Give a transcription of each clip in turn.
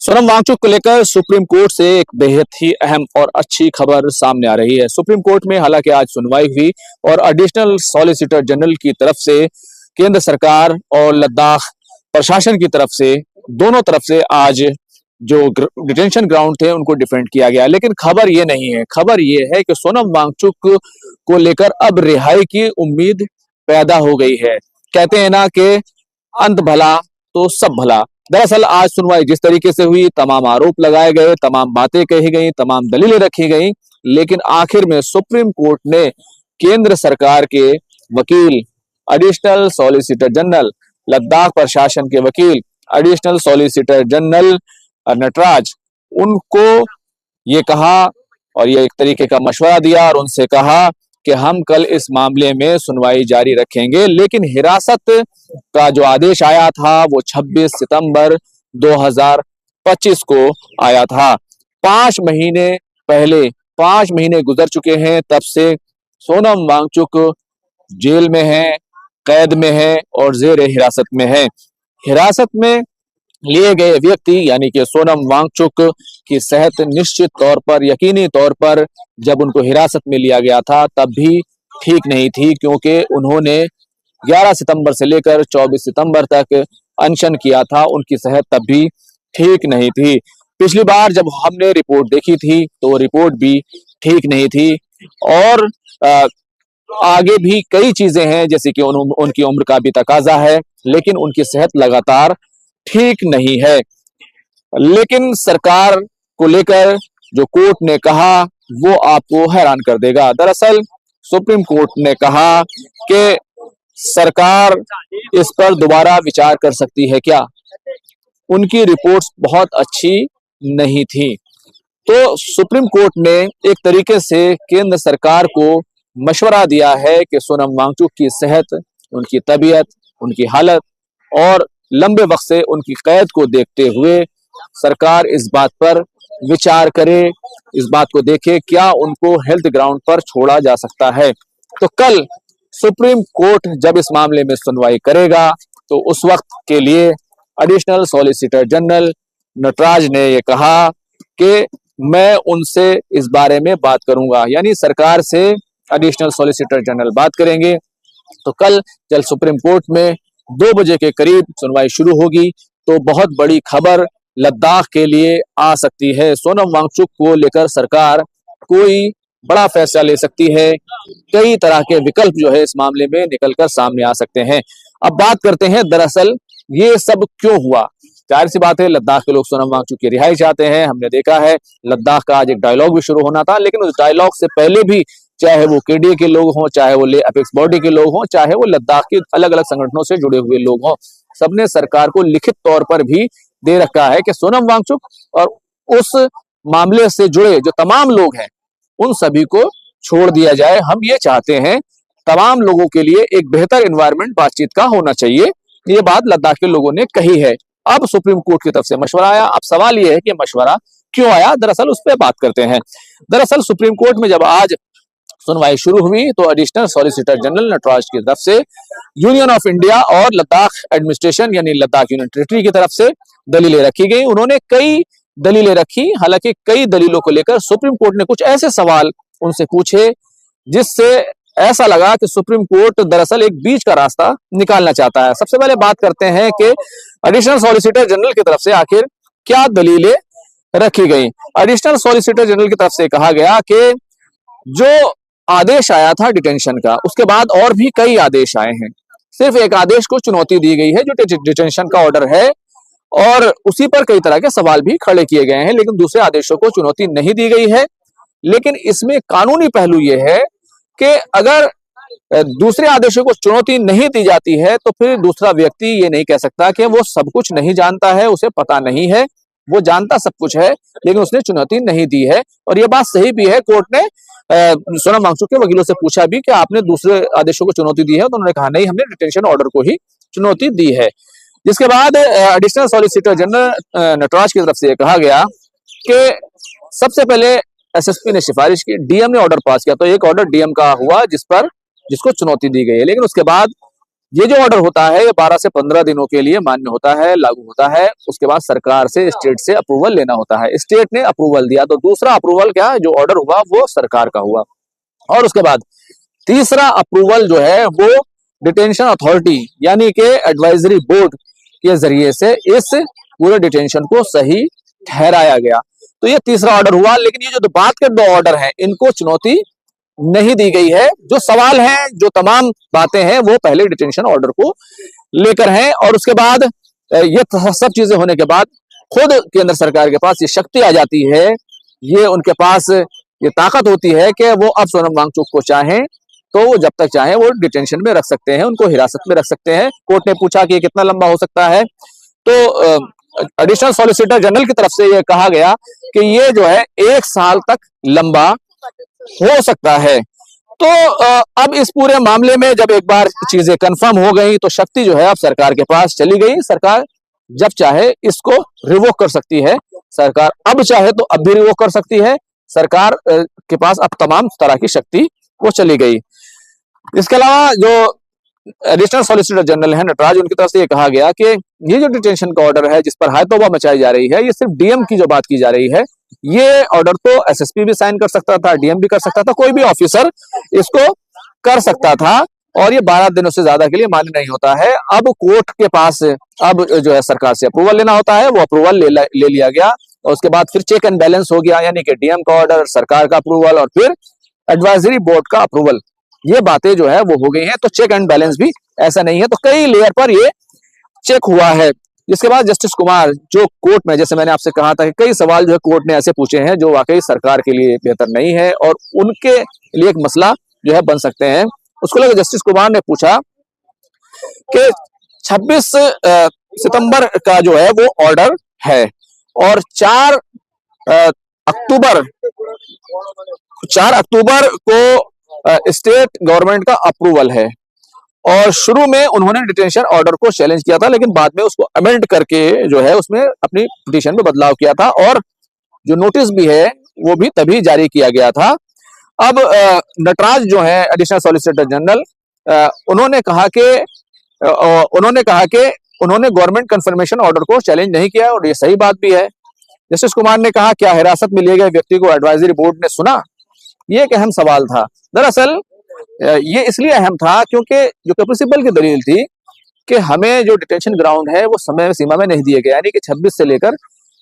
सोनम वांगचुक को लेकर supreme court से एक बेहद ही अहम और अच्छी खबर सामने आ रही है। सुप्रीम कोर्ट में हालांकि आज सुनवाई हुई और एडिशनल सॉलिसिटर जनरल की तरफ से केंद्र सरकार और लद्दाख प्रशासन की तरफ से दोनों तरफ से आज जो डिटेंशन ग्राउंड थे उनको डिफेंड किया गया। लेकिन खबर ये नहीं है, खबर ये है कि सोनम वांगचुक को लेकर अब रिहाई की उम्मीद पैदा हो गई है। कहते हैं ना कि अंत भला तो सब भला। दरअसल आज सुनवाई जिस तरीके से हुई, तमाम आरोप लगाए गए, तमाम बातें कही गई, तमाम दलीलें रखी गई, लेकिन आखिर में सुप्रीम कोर्ट ने केंद्र सरकार के वकील एडिशनल सॉलिसिटर जनरल, लद्दाख प्रशासन के वकील एडिशनल सॉलिसिटर जनरल नटराज, उनको ये कहा और ये एक तरीके का मशवरा दिया और उनसे कहा कि हम कल इस मामले में सुनवाई जारी रखेंगे। लेकिन हिरासत का जो आदेश आया था वो 26 सितंबर 2025 को आया था। 5 महीने पहले, 5 महीने गुजर चुके हैं, तब से सोनम वांगचुक जेल में है, कैद में है और जेर हिरासत में है। हिरासत में लिए गए व्यक्ति यानी कि सोनम वांगचुक की सेहत निश्चित तौर पर, यकीनी तौर पर जब उनको हिरासत में लिया गया था तब भी ठीक नहीं थी, क्योंकि उन्होंने 11 सितंबर से लेकर 24 सितंबर तक अनशन किया था। उनकी सेहत तब भी ठीक नहीं थी। पिछली बार जब हमने रिपोर्ट देखी थी तो रिपोर्ट भी ठीक नहीं थी और आगे भी कई चीजें हैं, जैसे कि उनकी उम्र का भी तकाजा है, लेकिन उनकी सेहत लगातार ठीक नहीं है। लेकिन सरकार को लेकर जो कोर्ट ने कहा वो आपको हैरान कर देगा। दरअसल सुप्रीम कोर्ट ने कहा कि सरकार इस पर दोबारा विचार कर सकती है क्या? उनकी रिपोर्ट्स बहुत अच्छी नहीं थी। तो सुप्रीम कोर्ट ने एक तरीके से केंद्र सरकार को मशवरा दिया है कि सोनम वांगचुक की सेहत, उनकी तबीयत, उनकी हालत और लंबे वक्त से उनकी कैद को देखते हुए सरकार इस बात पर विचार करे, इस बात को देखे क्या उनको हेल्थ ग्राउंड पर छोड़ा जा सकता है। तो कल सुप्रीम कोर्ट जब इस मामले में सुनवाई करेगा तो उस वक्त के लिए एडिशनल सॉलिसिटर जनरल नटराज ने यह कहा कि मैं उनसे इस बारे में बात करूंगा, यानी सरकार से एडिशनल सॉलिसिटर जनरल बात करेंगे। तो कल जब सुप्रीम कोर्ट में 2 बजे के करीब सुनवाई शुरू होगी तो बहुत बड़ी खबर लद्दाख के लिए आ सकती है। सोनम वांगचुक को लेकर सरकार कोई बड़ा फैसला ले सकती है। कई तरह के विकल्प जो है इस मामले में निकलकर सामने आ सकते हैं। अब बात करते हैं दरअसल ये सब क्यों हुआ। जाहिर सी बात है, लद्दाख के लोग सोनम वांगचुक की रिहाई चाहते हैं। हमने देखा है लद्दाख का आज एक डायलॉग भी शुरू होना था, लेकिन उस डायलॉग से पहले भी चाहे वो केडीए के लोग हों, चाहे वो अपेक्स बॉडी के लोग हों, चाहे वो लद्दाख के अलग अलग संगठनों से जुड़े हुए लोग हों, सबने सरकार को लिखित तौर पर भी दे रखा है कि सोनम वांगचुक और उस मामले से जुड़े जो तमाम लोग हैं उन सभी को छोड़ दिया जाए। हम ये चाहते हैं तमाम लोगों के लिए एक बेहतर एनवायरनमेंट बातचीत का होना चाहिए। ये बात लद्दाख के लोगों ने कही है। अब सुप्रीम कोर्ट की तरफ से मशवरा आया। अब सवाल यह है कि मशवरा क्यों आया, दरअसल उस पर बात करते हैं। दरअसल सुप्रीम कोर्ट में जब आज सुनवाई शुरू हुई तो एडिशनल सॉलिसिटर जनरल नटराज की तरफ से यूनियन ऑफ इंडिया और लद्दाख एडमिनिस्ट्रेशन यानी लद्दाख यूनियन टेरिटरी की तरफ से दलीलें रखी गई। उन्होंने कई दलीलें रखी। हालांकि कई दलीलों को लेकर सुप्रीम कोर्ट ने कुछ ऐसे सवाल उनसे पूछे जिससे ऐसा लगा कि सुप्रीम कोर्ट दरअसल एक बीच का रास्ता निकालना चाहता है। सबसे पहले बात करते हैं कि एडिशनल सॉलिसिटर जनरल की तरफ से आखिर क्या दलीलें रखी गई। एडिशनल सॉलिसिटर जनरल की तरफ से कहा गया कि जो आदेश आया था डिटेंशन का, उसके बाद और भी कई आदेश आए हैं। सिर्फ एक आदेश को चुनौती दी गई है जो डिटेंशन का ऑर्डर है, और उसी पर कई तरह के सवाल भी खड़े किए गए हैं, लेकिन दूसरे आदेशों को चुनौती नहीं दी गई है। लेकिन इसमें कानूनी पहलू यह है कि अगर दूसरे आदेशों को चुनौती नहीं दी जाती है तो फिर दूसरा व्यक्ति ये नहीं कह सकता कि वो सब कुछ नहीं जानता है, उसे पता नहीं है। वो जानता सब कुछ है लेकिन उसने चुनौती नहीं दी है। और ये बात सही भी है। कोर्ट ने सोनम वांगचुक के वकीलों से पूछा भी कि आपने दूसरे आदेशों को चुनौती दी है, तो उन्होंने कहा नहीं, हमने डिटेंशन ऑर्डर को ही चुनौती दी है। जिसके बाद एडिशनल सॉलिसिटर जनरल नटराज की तरफ से कहा गया कि सबसे पहले एसएसपी ने सिफारिश की, डीएम ने ऑर्डर पास किया, तो एक ऑर्डर डीएम का हुआ जिसको चुनौती दी गई है। लेकिन उसके बाद ये जो ऑर्डर होता है ये 12 से 15 दिनों के लिए मान्य होता है, लागू होता है। उसके बाद सरकार से, स्टेट से अप्रूवल लेना होता है। स्टेट ने अप्रूवल दिया तो दूसरा अप्रूवल क्या जो ऑर्डर हुआ वो सरकार का हुआ। और उसके बाद तीसरा अप्रूवल जो है वो डिटेंशन अथॉरिटी यानी कि एडवाइजरी बोर्ड के जरिए से इस पूरे डिटेंशन को सही ठहराया गया। तो ये तीसरा ऑर्डर हुआ। लेकिन ये जो बात के दो ऑर्डर हैं इनको चुनौती नहीं दी गई है। जो सवाल हैं, जो तमाम बातें हैं वो पहले डिटेंशन ऑर्डर को लेकर हैं। और उसके बाद ये सब चीजें होने के बाद खुद केंद्र सरकार के पास ये शक्ति आ जाती है, ये उनके पास ये ताकत होती है कि वो अब सोनम वांगचुक को चाहें तो वो जब तक चाहें वो डिटेंशन में रख सकते हैं, उनको हिरासत में रख सकते हैं। कोर्ट ने पूछा कि ये कितना लंबा हो सकता है, तो एडिशनल सॉलिसिटर जनरल की तरफ से ये कहा गया कि ये जो है 1 साल तक लंबा हो सकता है। तो अब इस पूरे मामले में जब एक बार चीजें कंफर्म हो गई तो शक्ति जो है अब सरकार के पास चली गई। सरकार जब चाहे इसको रिवोक कर सकती है, सरकार अब चाहे तो अब भी रिवोक कर सकती है। सरकार के पास अब तमाम तरह की शक्ति वो चली गई। इसके अलावा जो एडिशनल सॉलिसिटर जनरल है नटराज, उनकी तरफ से ये कहा गया कि ये जो डिटेंशन का ऑर्डर है जिस पर हायतौबा मचाई जा रही है, ये सिर्फ डीएम की जो बात की जा रही है, ये ऑर्डर तो एसएसपी भी साइन कर सकता था, डीएम भी कर सकता था, कोई भी ऑफिसर इसको कर सकता था और ये 12 दिनों से ज्यादा के लिए मान्य नहीं होता है। अब कोर्ट के पास अब जो है सरकार से अप्रूवल लेना होता है, वो अप्रूवल ले लिया गया और उसके बाद फिर चेक एंड बैलेंस हो गया, यानी कि डीएम का ऑर्डर, सरकार का अप्रूवल और फिर एडवाइजरी बोर्ड का अप्रूवल। ये बातें जो है वो हो गई हैं। तो चेक एंड बैलेंस भी ऐसा नहीं है, तो कई लेयर पर ये चेक हुआ है। जिसके बाद जस्टिस कुमार जो कोर्ट में, जैसे मैंने आपसे कहा था कि कई सवाल जो है कोर्ट ने ऐसे पूछे हैं जो वाकई सरकार के लिए बेहतर नहीं है और उनके लिए एक मसला जो है बन सकते हैं, उसको लेकर जस्टिस कुमार ने पूछा कि 26 सितंबर का जो है वो ऑर्डर है और 4 अक्टूबर को स्टेट गवर्नमेंट का अप्रूवल है। और शुरू में उन्होंने डिटेंशन ऑर्डर को चैलेंज किया था, लेकिन बाद में उसको अमेंड करके जो है उसमें अपनी पिटीशन में बदलाव किया था और जो नोटिस भी है वो भी तभी जारी किया गया था। अब नटराज जो है एडिशनल सॉलिसिटर जनरल, उन्होंने कहा कि उन्होंने गवर्नमेंट कंफर्मेशन ऑर्डर को चैलेंज नहीं किया और ये सही बात भी है। जस्टिस कुमार ने कहा क्या हिरासत में लिए गए व्यक्ति को एडवाइजरी बोर्ड ने सुना? ये एक अहम सवाल था। दरअसल ये इसलिए अहम था क्योंकि जो प्रिंसिपल की दलील थी कि हमें जो डिटेंशन ग्राउंड है वो समय सीमा में नहीं दिए गए, यानी कि 26 से लेकर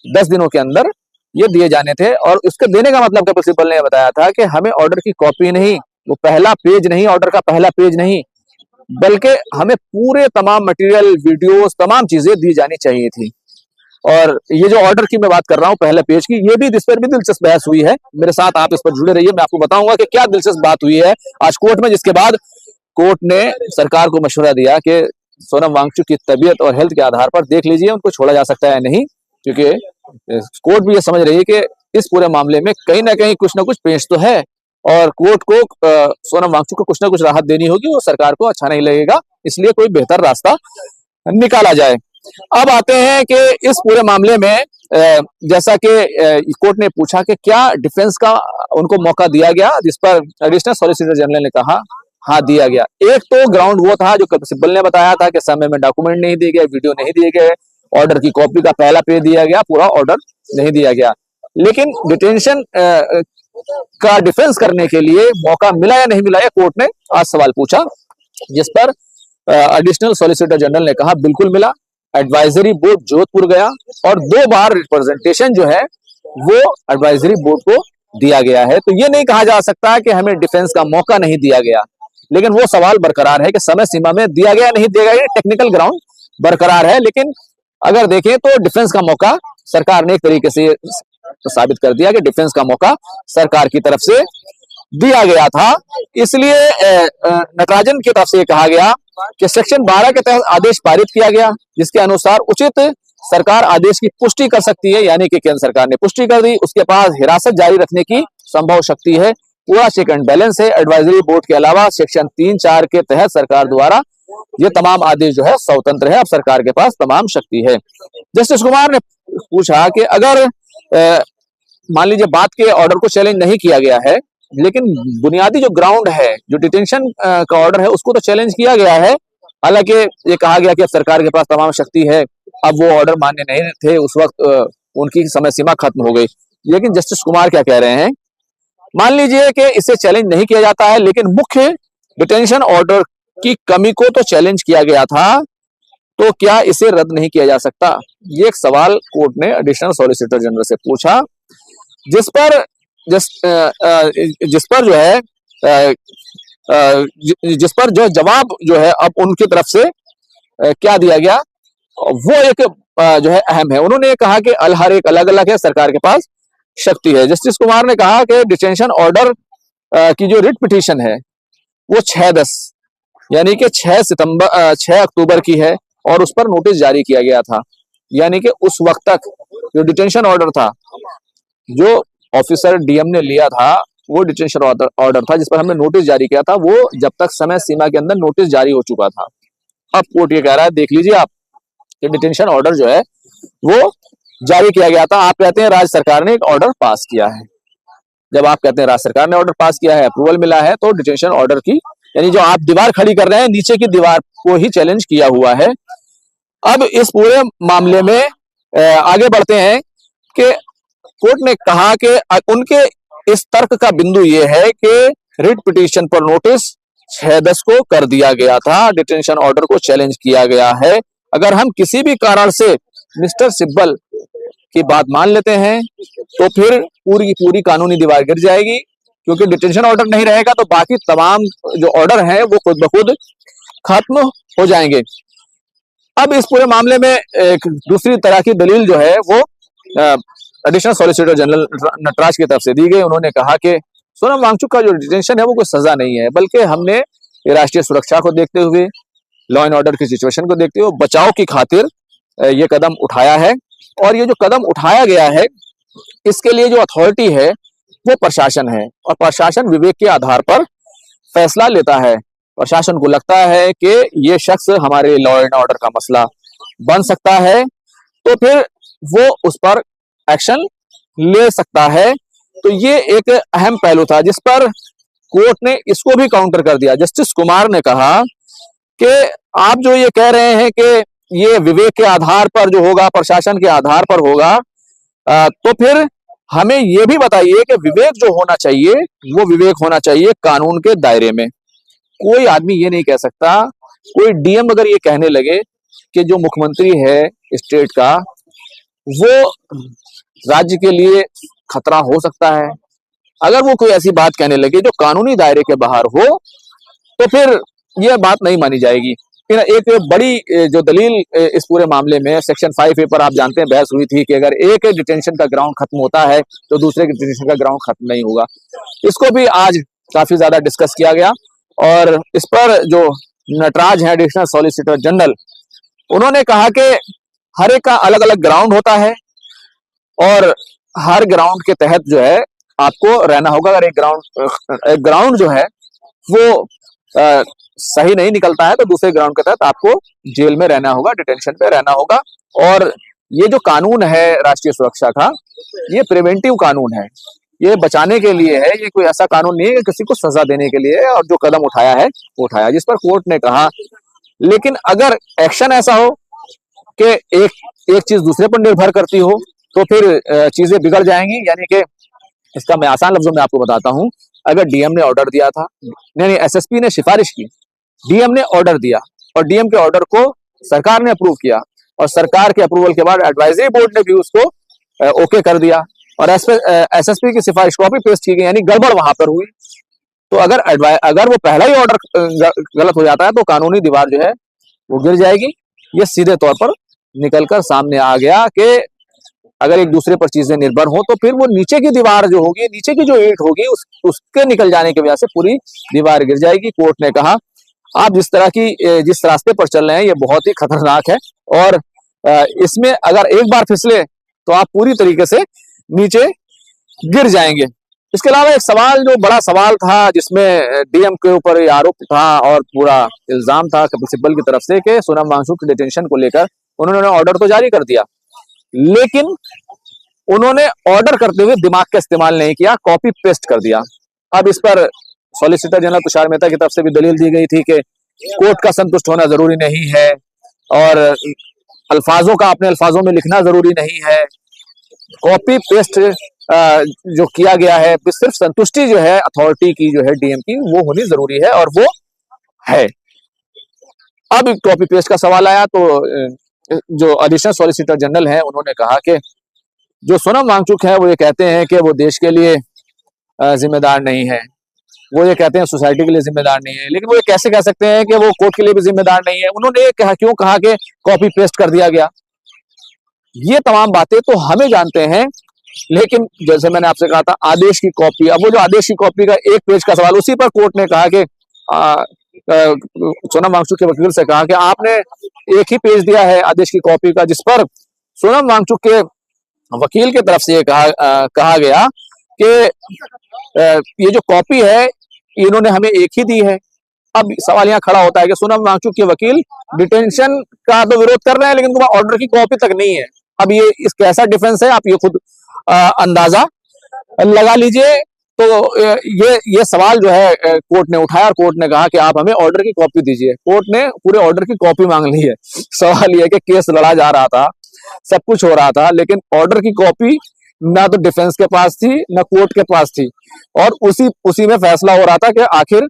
10 दिनों के अंदर ये दिए जाने थे। और उसके देने का मतलब प्रिंसिपल ने बताया था कि हमें ऑर्डर की कॉपी नहीं, वो पहला पेज नहीं, ऑर्डर का पहला पेज नहीं, बल्कि हमें पूरे तमाम मटेरियल, वीडियोस, तमाम चीजें दी जानी चाहिए थी। और ये जो ऑर्डर की मैं बात कर रहा हूँ पहले पेज की, ये भी इस पर भी दिलचस्प बहस हुई है। मेरे साथ आप इस पर जुड़े रहिए, मैं आपको बताऊंगा कि क्या दिलचस्प बात हुई है आज कोर्ट में, जिसके बाद कोर्ट ने सरकार को मशवरा दिया कि सोनम वांगचुक की तबीयत और हेल्थ के आधार पर देख लीजिए उनको छोड़ा जा सकता है नहीं, क्योंकि कोर्ट भी ये समझ रही है कि इस पूरे मामले में कहीं ना कहीं कुछ ना कुछ पेश तो है और कोर्ट को सोनम वांगचुक को कुछ ना कुछ राहत देनी होगी, वो सरकार को अच्छा नहीं लगेगा, इसलिए कोई बेहतर रास्ता निकाला जाए। अब आते हैं कि इस पूरे मामले में जैसा कि कोर्ट ने पूछा कि क्या डिफेंस का उनको मौका दिया गया, जिस पर एडिशनल सॉलिसिटर जनरल ने कहा हाँ दिया गया। एक तो ग्राउंड वो था जो प्रिंसिपल ने बताया था कि समय में डॉक्यूमेंट नहीं दिए गए, वीडियो नहीं दिए गए, ऑर्डर की कॉपी का पहला पेज दिया गया, पूरा ऑर्डर नहीं दिया गया। लेकिन डिटेंशन का डिफेंस करने के लिए मौका मिला या नहीं मिला, यह कोर्ट ने आज सवाल पूछा, जिस पर एडिशनल सॉलिसिटर जनरल ने कहा बिल्कुल मिला। एडवाइजरी बोर्ड जोधपुर गया और 2 बार रिप्रेजेंटेशन जो है वो एडवाइजरी बोर्ड को दिया गया है। तो ये नहीं कहा जा सकता कि हमें डिफेंस का मौका नहीं दिया गया, लेकिन वो सवाल बरकरार है कि समय सीमा में दिया गया नहीं दिया गया, टेक्निकल ग्राउंड बरकरार है। लेकिन अगर देखें तो डिफेंस का मौका सरकार ने एक तरीके से साबित कर दिया कि डिफेंस का मौका सरकार की तरफ से दिया गया था। इसलिए नटराजन की तरफ से कहा गया कि सेक्शन 12 के तहत आदेश पारित किया गया, जिसके अनुसार उचित सरकार आदेश की पुष्टि कर सकती है, यानी कि केंद्र सरकार ने पुष्टि कर दी, उसके पास हिरासत जारी रखने की संभव शक्ति है, पूरा चेक एंड बैलेंस है। एडवाइजरी बोर्ड के अलावा सेक्शन 3-4 के तहत सरकार द्वारा ये तमाम आदेश जो है स्वतंत्र है, अब सरकार के पास तमाम शक्ति है। जस्टिस कुमार ने पूछा कि अगर मान लीजिए बात के ऑर्डर को चैलेंज नहीं किया गया है, लेकिन बुनियादी जो ग्राउंड है, जो डिटेंशन का ऑर्डर है, उसको तो चैलेंज किया गया है, हालांकि ये कहा गया कि अब सरकार के पास तमाम शक्ति है, अब वो ऑर्डर मान्य नहीं थे उस वक्त, उनकी समय सीमा खत्म हो गई। लेकिन जस्टिस कुमार क्या कह रहे हैं, मान लीजिए कि इसे चैलेंज नहीं किया जाता है, लेकिन मुख्य डिटेंशन ऑर्डर की कमी को तो चैलेंज किया गया था, तो क्या इसे रद्द नहीं किया जा सकता? ये एक सवाल कोर्ट ने एडिशनल सॉलिसिटर जनरल से पूछा, जिस पर जिस पर जो है जिस पर जो जवाब जो है अब उनकी तरफ से क्या दिया गया, वो एक जो है अहम है। उन्होंने कहा कि हर एक अलग अलग है, सरकार के पास शक्ति है। जस्टिस कुमार ने कहा कि डिटेंशन ऑर्डर की जो रिट पिटीशन है वो 6/10 यानी कि 6 अक्टूबर की है, और उस पर नोटिस जारी किया गया था। यानी कि उस वक्त तक जो डिटेंशन ऑर्डर था, जो ऑफिसर डीएम ने लिया था, वो डिटेंशन ऑर्डर था जिस पर हमने नोटिस जारी किया था, वो जब तक समय सीमा के अंदर नोटिस जारी हो चुका था। अब कोर्ट ये कह रहा है, देख लीजिए आप, कि डिटेंशन ऑर्डर जो है वो जारी किया गया था। आप कहते हैं राज्य सरकार ने एक ऑर्डर पास किया है। जब आप कहते हैं राज्य सरकार ने ऑर्डर पास किया है, अप्रूवल मिला है, तो डिटेंशन ऑर्डर की, यानी जो आप दीवार खड़ी कर रहे हैं, नीचे की दीवार को ही चैलेंज किया हुआ है। अब इस पूरे मामले में आगे बढ़ते हैं कि कोर्ट ने कहा कि उनके इस तर्क का बिंदु ये है कि रिट पिटीशन पर नोटिस 6/10 को कर दिया गया था, डिटेंशन ऑर्डर को चैलेंज किया गया है। अगर हम किसी भी कारण से मिस्टर सिब्बल की बात मान लेते हैं, तो फिर पूरी की पूरी कानूनी दीवार गिर जाएगी, क्योंकि डिटेंशन ऑर्डर नहीं रहेगा तो बाकी तमाम जो ऑर्डर हैं वो खुद ब खुद खत्म हो जाएंगे। अब इस पूरे मामले में एक दूसरी तरह की दलील जो है वो एडिशनल सॉलिसिटर जनरल नटराज की तरफ से दी गई। उन्होंने कहा कि सोनम वांगचुक का जो डिटेंशन है वो कोई सजा नहीं है, बल्कि हमने राष्ट्रीय सुरक्षा को देखते हुए, लॉ एंड ऑर्डर की सिचुएशन को देखते हुए बचाव की खातिर ये कदम उठाया है। और ये जो कदम उठाया गया है, इसके लिए जो अथॉरिटी है वो प्रशासन है, और प्रशासन विवेक के आधार पर फैसला लेता है। प्रशासन को लगता है कि ये शख्स हमारे लॉ एंड ऑर्डर का मसला बन सकता है, तो फिर वो उस पर एक्शन ले सकता है। तो ये एक अहम पहलू था जिस पर कोर्ट ने इसको भी काउंटर कर दिया। जस्टिस कुमार ने कहा कि आप जो ये कह रहे हैं कि ये विवेक के आधार पर जो होगा, प्रशासन के आधार पर होगा, तो फिर हमें ये भी बताइए कि विवेक जो होना चाहिए वो विवेक होना चाहिए कानून के दायरे में। कोई आदमी ये नहीं कह सकता, कोई डीएम अगर ये कहने लगे कि जो मुख्यमंत्री है स्टेट का, वो राज्य के लिए खतरा हो सकता है, अगर वो कोई ऐसी बात कहने लगे जो कानूनी दायरे के बाहर हो, तो फिर यह बात नहीं मानी जाएगी। फिर एक बड़ी जो दलील इस पूरे मामले में सेक्शन 5A पर आप जानते हैं बहस हुई थी कि अगर एक डिटेंशन का ग्राउंड खत्म होता है तो दूसरे के डिटेंशन का ग्राउंड खत्म नहीं होगा। इसको भी आज काफी ज्यादा डिस्कस किया गया, और इस पर जो नटराज है एडिशनल सॉलिसिटर जनरल, उन्होंने कहा कि हर एक का अलग अलग ग्राउंड होता है, और हर ग्राउंड के तहत जो है आपको रहना होगा। अगर एक ग्राउंड जो है वो सही नहीं निकलता है तो दूसरे ग्राउंड के तहत आपको जेल में रहना होगा, डिटेंशन पे रहना होगा। और ये जो कानून है राष्ट्रीय सुरक्षा का, ये प्रिवेंटिव कानून है, ये बचाने के लिए है, ये कोई ऐसा कानून नहीं है कि किसी को सजा देने के लिए। और जो कदम उठाया है वो उठाया, जिस पर कोर्ट ने कहा, लेकिन अगर एक्शन ऐसा हो कि एक चीज दूसरे पर निर्भर करती हो, तो फिर चीजें बिगड़ जाएंगी। यानी कि इसका मैं आसान लफ्जों में आपको बताता हूं, अगर डीएम ने ऑर्डर दिया था, नहीं, एसएसपी ने सिफारिश की, डीएम ने ऑर्डर दिया, और डीएम के ऑर्डर को सरकार ने अप्रूव किया, और सरकार के अप्रूवल के बाद एडवाइजरी बोर्ड ने भी उसको ओके कर दिया, और एसएसपी की सिफारिश कॉपी पेस्ट की गई, यानी गड़बड़ वहां पर हुई। तो अगर वो पहला ही ऑर्डर गलत हो जाता है तो कानूनी दीवार जो है वो गिर जाएगी। ये सीधे तौर पर निकलकर सामने आ गया कि अगर एक दूसरे पर चीजें निर्भर हो तो फिर वो नीचे की दीवार जो होगी, नीचे की जो ईंट होगी, उसके निकल जाने की वजह से पूरी दीवार गिर जाएगी। कोर्ट ने कहा आप जिस रास्ते पर चल रहे हैं ये बहुत ही खतरनाक है, और इसमें अगर एक बार फिसले तो आप पूरी तरीके से नीचे गिर जाएंगे। इसके अलावा एक सवाल, जो बड़ा सवाल था, जिसमें डीएम के ऊपर आरोप था और पूरा इल्जाम था कपिल सिब्बल की तरफ से कि सोनम वांगचुक की डिटेंशन को लेकर उन्होंने ऑर्डर तो जारी कर दिया, लेकिन उन्होंने ऑर्डर करते हुए दिमाग का इस्तेमाल नहीं किया, कॉपी पेस्ट कर दिया। अब इस पर सॉलिसिटर जनरल तुषार मेहता की तरफ से भी दलील दी गई थी कि कोर्ट का संतुष्ट होना जरूरी नहीं है और अल्फाजों का अपने अल्फाजों में लिखना जरूरी नहीं है। कॉपी पेस्ट जो किया गया है, सिर्फ संतुष्टि जो है अथॉरिटी की जो है डीएम की, वो होनी जरूरी है और वो है। अब कॉपी पेस्ट का सवाल आया तो जो एडिशनल सॉलिसिटर जनरल है उन्होंने कहा कि जो सोनम वांगचुक है वो ये कहते हैं कि वो देश के लिए जिम्मेदार नहीं है, वो ये कहते हैं सोसाइटी के लिए जिम्मेदार नहीं है, लेकिन वो ये कैसे कह सकते हैं कि वो कोर्ट के लिए भी जिम्मेदार नहीं है? उन्होंने ये क्यों कहा कि कॉपी पेस्ट कर दिया गया? ये तमाम बातें तो हमें जानते हैं, लेकिन जैसे मैंने आपसे कहा था आदेश की कॉपी, अब वो जो आदेश की कॉपी का एक पेज का सवाल, उसी पर कोर्ट ने कहा कि सोनम वांगचुक के वकील से कहा कि आपने एक ही पेज दिया है आदेश की कॉपी का, जिस पर सोनम वांगचुक के वकील की तरफ से ये कहा गया कि ये जो कॉपी है इन्होंने हमें एक ही दी है। अब सवाल यहाँ खड़ा होता है कि सोनम वांगचुक के वकील डिटेंशन का तो विरोध कर रहे हैं, लेकिन तुम्हारा ऑर्डर की कॉपी तक नहीं है। अब ये इस कैसा डिफेंस है, आप ये खुद अंदाजा लगा लीजिए। तो ये सवाल जो है कोर्ट ने उठाया और कोर्ट ने कहा कि आप हमें ऑर्डर की कॉपी दीजिए। कोर्ट ने पूरे ऑर्डर की कॉपी मांग ली है। सवाल ये है कि केस लड़ा जा रहा था, सब कुछ हो रहा था, लेकिन ऑर्डर की कॉपी ना तो डिफेंस के पास थी ना कोर्ट के पास थी, और उसी में फैसला हो रहा था कि आखिर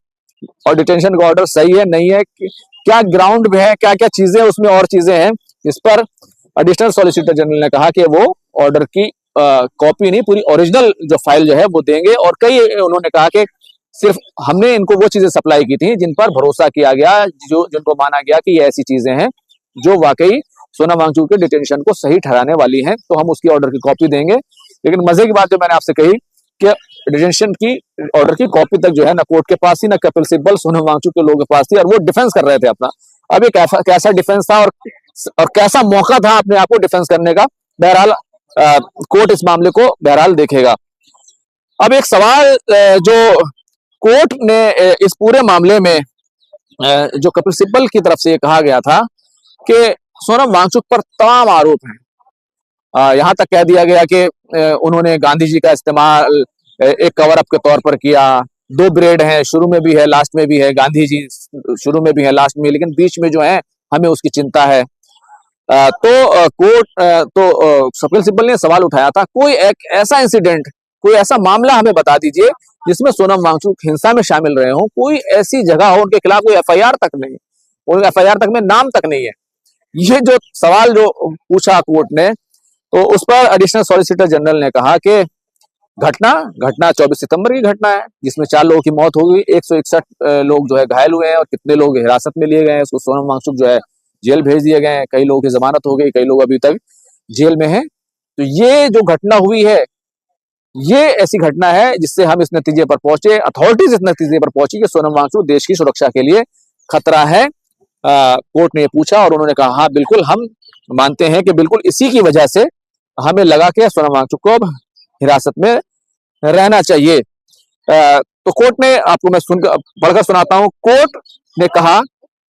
और डिटेंशन का ऑर्डर सही है नहीं है, क्या ग्राउंड में है, क्या क्या चीजें उसमें और चीजें हैं। इस पर एडिशनल सॉलिसिटर जनरल ने कहा कि वो ऑर्डर की कॉपी नहीं, पूरी ओरिजिनल जो फाइल जो है वो देंगे। और कई उन्होंने कहा कि सिर्फ हमने इनको वो चीजें सप्लाई की थी जिन पर भरोसा किया गया, जिनको माना गया कि ये ऐसी चीजें हैं जो वाकई सोनम वांगचुक के डिटेंशन को सही ठहराने वाली हैं, तो हम उसकी ऑर्डर की कॉपी देंगे। लेकिन मजे की बात जो मैंने आपसे कही कि डिटेंशन की ऑर्डर की कॉपी तक जो है ना कोर्ट के पास थी ना कपिल सिब्बल सोनम वांगचुक के लोगों के पास थी, और वो डिफेंस कर रहे थे अपना। अब ये कैसा डिफेंस था और कैसा मौका था अपने आप को डिफेंस करने का, बहरहाल कोर्ट इस मामले को बहरहाल देखेगा। अब एक सवाल जो कोर्ट ने इस पूरे मामले में जो कपिल सिब्बल की तरफ से कहा गया था कि सोनम वांगचुक पर तमाम आरोप हैं, यहां तक कह दिया गया कि उन्होंने गांधी जी का इस्तेमाल एक कवर अप के तौर पर किया। 2 ब्रेड हैं, शुरू में भी है लास्ट में भी है, गांधी जी शुरू में भी है लास्ट में, लेकिन बीच में जो है हमें उसकी चिंता है। तो कोर्ट तो कपिल सिब्बल ने सवाल उठाया था, कोई एक ऐसा इंसिडेंट, कोई ऐसा मामला हमें बता दीजिए जिसमें सोनम वांगचुक हिंसा में शामिल रहे हो, कोई ऐसी जगह हो उनके खिलाफ कोई एफआईआर तक नहीं, उनके एफआईआर तक में नाम तक नहीं है। ये जो सवाल जो पूछा कोर्ट ने, तो उस पर एडिशनल सॉलिसिटर जनरल ने कहा कि घटना 24 सितंबर की घटना है, जिसमें 4 लोगों की मौत हो गई, 161 लोग जो है घायल हुए हैं, और कितने लोग हिरासत में लिए गए हैं। उसको सोनम वांगचुक जो है जेल भेज दिए गए हैं, कई लोगों की जमानत हो गई, कई लोग अभी तक जेल में हैं। तो ये जो घटना हुई है, ये ऐसी घटना है जिससे हम इस नतीजे पर पहुंचे, अथॉरिटीज इस नतीजे पर पहुंची कि सोनम वांगचुक देश की सुरक्षा के लिए खतरा है। कोर्ट ने पूछा और उन्होंने कहा हाँ बिल्कुल, हम मानते हैं कि बिल्कुल इसी की वजह से हमें लगा कि सोनम वांगचुक को अब हिरासत में रहना चाहिए। तो कोर्ट ने, आपको मैं पढ़कर सुनाता हूं। कोर्ट ने कहा,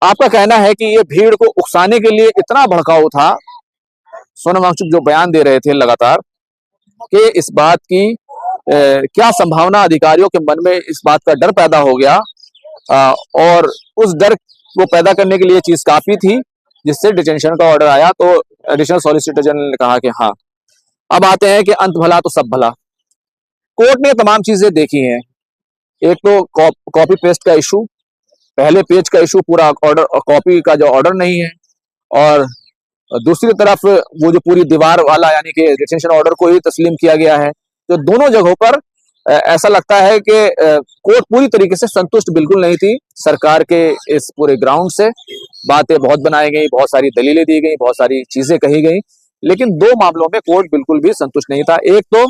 आपका कहना है कि ये भीड़ को उकसाने के लिए इतना भड़काऊ था। सोनम वांगचुक जो बयान दे रहे थे लगातार कि इस बात की क्या संभावना अधिकारियों के मन में इस बात का डर पैदा हो गया, और उस डर को पैदा करने के लिए चीज काफी थी जिससे डिटेंशन का ऑर्डर आया। तो एडिशनल सॉलिसिटर जनरल ने कहा कि हाँ, अब आते हैं कि अंत भला तो सब भला। कोर्ट ने तमाम चीजें देखी हैं। एक तो कॉपी पेस्ट का इशू, पहले पेज का इशू, पूरा ऑर्डर कॉपी का जो ऑर्डर नहीं है, और दूसरी तरफ वो जो पूरी दीवार वाला यानी कि डिटेंशन ऑर्डर को ही तस्लीम किया गया है। तो दोनों जगहों पर ऐसा लगता है कि कोर्ट पूरी तरीके से संतुष्ट बिल्कुल नहीं थी सरकार के इस पूरे ग्राउंड से। बातें बहुत बनाई गई, बहुत सारी दलीलें दी गई, बहुत सारी चीजें कही गई, लेकिन 2 मामलों में कोर्ट बिल्कुल भी संतुष्ट नहीं था। एक तो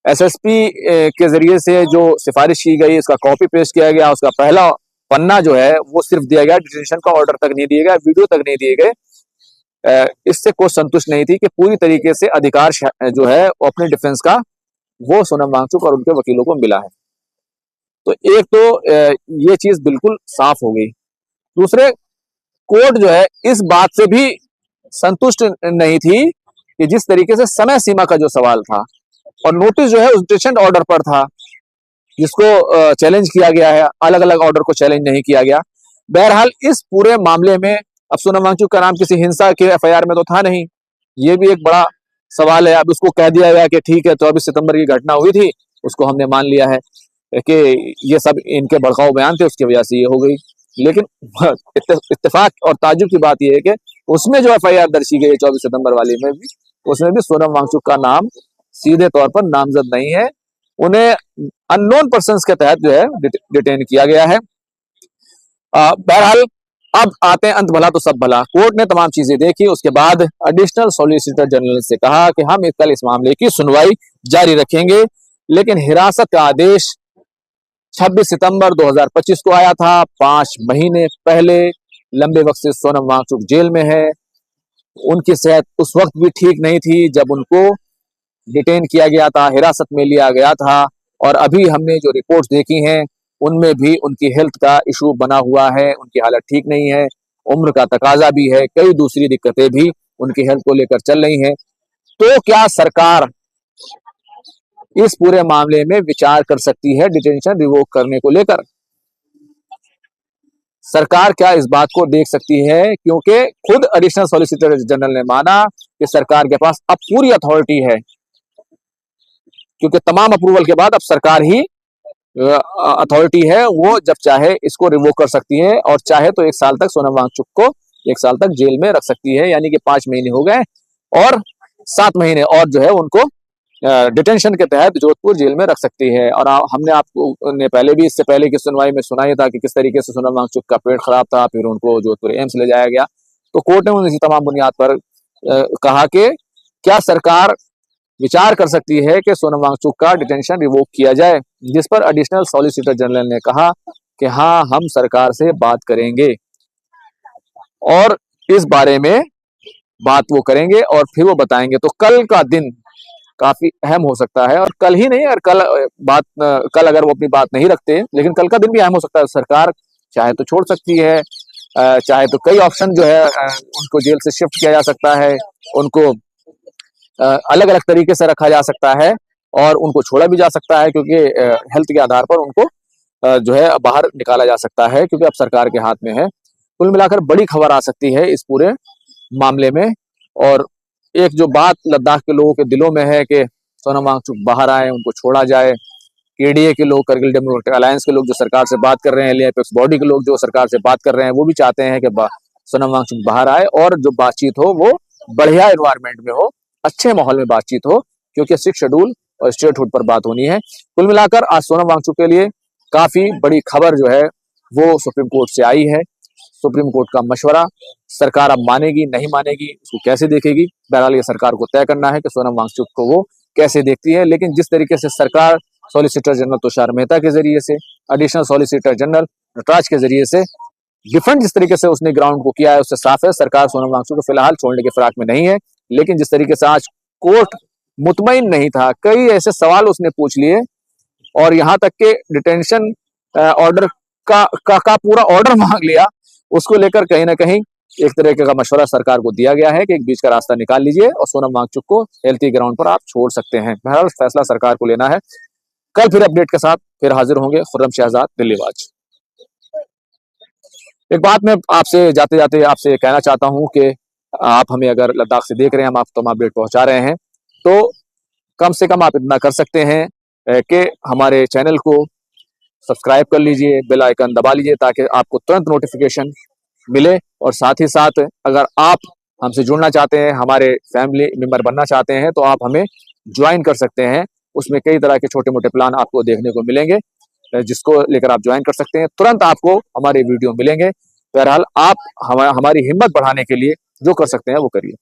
एसएसपी के जरिए से जो सिफारिश की गई, इसका कॉपी पेस्ट किया गया, उसका पहला पन्ना जो है वो सिर्फ दिया गया, डिटेंशन का ऑर्डर तक नहीं दिया गया, वीडियो तक नहीं दिए गए। इससे कोई संतुष्ट नहीं थी कि पूरी तरीके से अधिकार जो है अपने डिफेंस का वो सोनम वांगचुक और उनके वकीलों को मिला है। तो एक तो ये चीज बिल्कुल साफ हो गई। दूसरे, कोर्ट जो है इस बात से भी संतुष्ट नहीं थी कि जिस तरीके से समय सीमा का जो सवाल था, और नोटिस जो है उस डिटेंशन ऑर्डर पर था जिसको चैलेंज किया गया है, अलग अलग ऑर्डर को चैलेंज नहीं किया गया। बहरहाल इस पूरे मामले में अब सोनम वांगचुक का नाम किसी हिंसा के एफआईआर में तो था नहीं, ये भी एक बड़ा सवाल है। अब उसको कह दिया गया कि ठीक है 24 सितंबर की घटना हुई थी, उसको हमने मान लिया है कि ये सब इनके भड़काऊ बयान थे, उसकी वजह से ये हो गई। लेकिन इत्तेफाक और ताज्जुब की बात यह है कि उसमें जो एफआईआर दर्ज की गई 24 सितंबर वाली में भी, उसमें भी सोनम वांगचुक का नाम सीधे तौर पर नामजद नहीं है। उन्हें अननोन पर्संस के तहत जो है डिटेन किया गया है। बहरहाल अब आते हैं अंत भला तो सब भला। कोर्ट ने तमाम चीजें देखी, उसके बाद एडिशनल सॉलिसिटर जनरल से कहा कि हम कल इस मामले की सुनवाई जारी रखेंगे, लेकिन हिरासत का आदेश 26 सितंबर 2025 को आया था। 5 महीने पहले लंबे वक्त से सोनम वांगचुक जेल में है। उनकी सेहत उस वक्त भी ठीक नहीं थी जब उनको डिटेन किया गया था, हिरासत में लिया गया था। और अभी हमने जो रिपोर्ट्स देखी हैं उनमें भी उनकी हेल्थ का इशू बना हुआ है, उनकी हालत ठीक नहीं है, उम्र का तकाजा भी है, कई दूसरी दिक्कतें भी उनकी हेल्थ को लेकर चल रही हैं। तो क्या सरकार इस पूरे मामले में विचार कर सकती है डिटेंशन रिवोक करने को लेकर? सरकार क्या इस बात को देख सकती है? क्योंकि खुद एडिशनल सॉलिसिटर जनरल ने माना कि सरकार के पास अब पूरी अथॉरिटी है, क्योंकि तमाम अप्रूवल के बाद अब सरकार ही अथॉरिटी है, वो जब चाहे इसको रिवोक कर सकती है और चाहे तो 1 साल तक सोनम वांगचुक को 1 साल तक जेल में रख सकती है। यानी कि 5 महीने हो गए और 7 महीने और जो है उनको डिटेंशन के तहत जोधपुर जेल में रख सकती है। और हमने आपको ने पहले भी, इससे पहले की सुनवाई में सुना ही था कि किस तरीके से सोनम वांगचुक का पेट खराब था, फिर उनको जोधपुर एम्स ले जाया गया। तो कोर्ट ने उन तमाम बुनियाद पर कहा कि क्या सरकार विचार कर सकती है कि सोनम वांगचुक का डिटेंशन रिवोक किया जाए, जिस पर एडिशनल सॉलिसिटर जनरल ने कहा कि हाँ, हम सरकार से बात करेंगे और इस बारे में बात वो करेंगे और फिर वो बताएंगे। तो कल का दिन काफी अहम हो सकता है, और कल ही नहीं, और कल अगर वो अपनी बात नहीं रखते, लेकिन कल का दिन भी अहम हो सकता है। सरकार चाहे तो छोड़ सकती है, चाहे तो कई ऑप्शन जो है उनको जेल से शिफ्ट किया जा सकता है, उनको अलग अलग तरीके से रखा जा सकता है और उनको छोड़ा भी जा सकता है, क्योंकि हेल्थ के आधार पर उनको जो है बाहर निकाला जा सकता है, क्योंकि अब सरकार के हाथ में है। कुल मिलाकर बड़ी खबर आ सकती है इस पूरे मामले में। और एक जो बात लद्दाख के लोगों के दिलों में है कि सोनम वांगचुक बाहर आए, उनको छोड़ा जाए। केडीए के लोग, करगिल डेमोक्रेटिक अलायंस के लोग जो सरकार से बात कर रहे हैं, एपेक्स बॉडी के लोग जो सरकार से बात कर रहे हैं, वो भी चाहते हैं कि सोनम वांगचुक बाहर आए और जो बातचीत हो वो बढ़िया एनवायरमेंट में हो, अच्छे माहौल में बातचीत हो, क्योंकि 6 शेड्यूल और स्टेटहुड पर बात होनी है। कुल मिलाकर आज सोनम वांगचुक के लिए काफी बड़ी खबर जो है वो सुप्रीम कोर्ट से आई है। सुप्रीम कोर्ट का मशवरा सरकार अब मानेगी नहीं मानेगी, उसको कैसे देखेगी, बहरहाल ये सरकार को तय करना है कि सोनम वांगचुक को वो कैसे देखती है। लेकिन जिस तरीके से सरकार सॉलिसिटर जनरल तुषार मेहता के जरिए से, एडिशनल सॉलिसिटर जनरल नटराज के जरिए से डिफेंड जिस तरीके से उसने ग्राउंड को किया है, उससे साफ है सरकार सोनम वांगचुक को फिलहाल छोड़ने के फिराक में नहीं है। लेकिन जिस तरीके से आज कोर्ट मुतमईन नहीं था, कई ऐसे सवाल उसने पूछ लिए और यहाँ तक के डिटेंशन ऑर्डर का पूरा ऑर्डर मांग लिया, उसको लेकर कहीं ना कहीं एक तरीके का मशवरा सरकार को दिया गया है कि एक बीच का रास्ता निकाल लीजिए और सोनम वांगचुक को हेल्थी ग्राउंड पर आप छोड़ सकते हैं। बहरहाल फैसला सरकार को लेना है। कल फिर अपडेट के साथ फिर हाजिर होंगे। खुर्रम शहजाद, दिल्लीवाज। एक बात मैं आपसे जाते जाते आपसे कहना चाहता हूं कि आप हमें अगर लद्दाख से देख रहे हैं, हम आप तमाम अपडेट पहुंचा रहे हैं, तो कम से कम आप इतना कर सकते हैं कि हमारे चैनल को सब्सक्राइब कर लीजिए, बेल आइकन दबा लीजिए ताकि आपको तुरंत नोटिफिकेशन मिले। और साथ ही साथ अगर आप हमसे जुड़ना चाहते हैं, हमारे फैमिली मेंबर बनना चाहते हैं, तो आप हमें ज्वाइन कर सकते हैं। उसमें कई तरह के छोटे मोटे प्लान आपको देखने को मिलेंगे, जिसको लेकर आप ज्वाइन कर सकते हैं। तुरंत आपको हमारे वीडियो मिलेंगे। बहरहाल आप हमारी हिम्मत बढ़ाने के लिए जो कर सकते हैं वो करिए।